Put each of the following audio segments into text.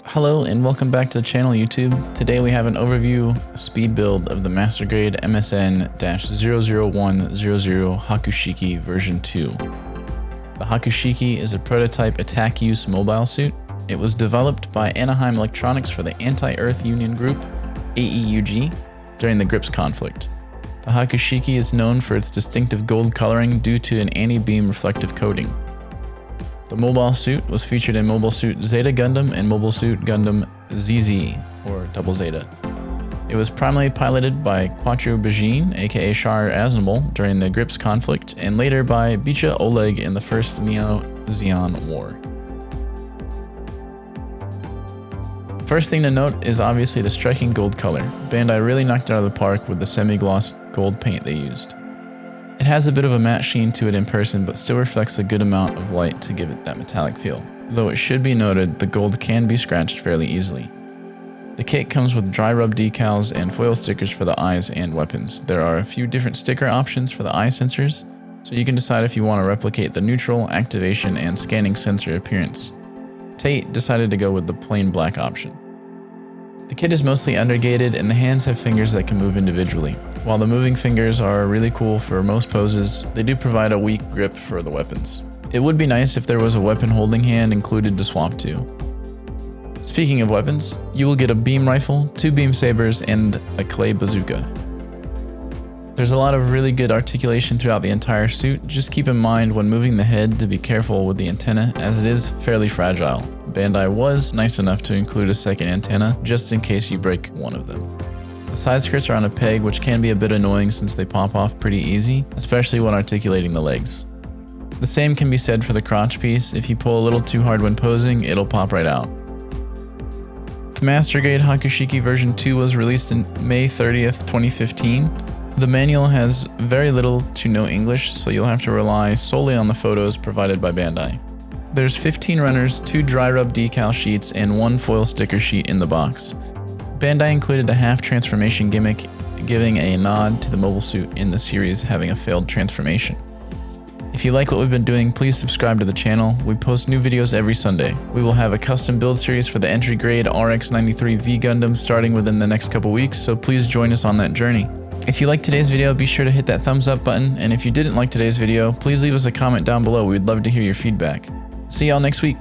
Hello and welcome back to the channel YouTube. Today we have an overview speed build of the master grade MSN-00100 Hyaku Shiki version 2. The Hyaku Shiki is a prototype attack use mobile suit. It was developed by Anaheim Electronics for the Anti-Earth Union Group, AEUG, during the GRIPS conflict. The Hyaku Shiki is known for its distinctive gold coloring due to an anti-beam reflective coating. The mobile suit was featured in Mobile Suit Zeta Gundam and Mobile Suit Gundam ZZ, or Double Zeta. It was primarily piloted by Quattro Bajin, aka Shar Aznable, during the GRIPS conflict, and later by Bicha Oleg in the First Neo-Zeon War. First thing to note is obviously the striking gold color. Bandai really knocked it out of the park with the semi-gloss gold paint they used. It has a bit of a matte sheen to it in person, but still reflects a good amount of light to give it that metallic feel. Though it should be noted, the gold can be scratched fairly easily. The kit comes with dry rub decals and foil stickers for the eyes and weapons. There are a few different sticker options for the eye sensors, so you can decide if you want to replicate the neutral, activation, and scanning sensor appearance. Tate decided to go with the plain black option. The kit is mostly undergated and the hands have fingers that can move individually. While the moving fingers are really cool for most poses, they do provide a weak grip for the weapons. It would be nice if there was a weapon holding hand included to swap to. Speaking of weapons, you will get a beam rifle, 2 beam sabers, and a clay bazooka. There's a lot of really good articulation throughout the entire suit. Just keep in mind when moving the head to be careful with the antenna, as it is fairly fragile. Bandai was nice enough to include a second antenna, just in case you break one of them. The side skirts are on a peg, which can be a bit annoying since they pop off pretty easy, especially when articulating the legs. The same can be said for the crotch piece. If you pull a little too hard when posing, it'll pop right out. The Master Grade Hyaku Shiki version 2 was released in May 30th, 2015. The manual has very little to no English, so you'll have to rely solely on the photos provided by Bandai. There's 15 runners, 2 dry rub decal sheets, and 1 foil sticker sheet in the box. Bandai included a half transformation gimmick, giving a nod to the mobile suit in the series having a failed transformation. If you like what we've been doing, please subscribe to the channel. We post new videos every Sunday. We will have a custom build series for the entry grade RX-93 V Gundam starting within the next couple weeks, so please join us on that journey. If you liked today's video, be sure to hit that thumbs up button, and if you didn't like today's video, please leave us a comment down below. We'd love to hear your feedback. See y'all next week.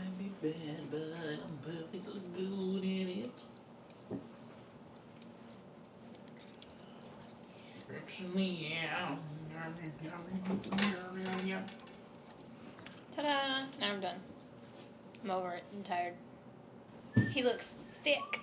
might be bad, but I'm perfectly good in it. Stretching me out. Ta-da! Now I'm done. I'm over it. I'm tired. He looks sick.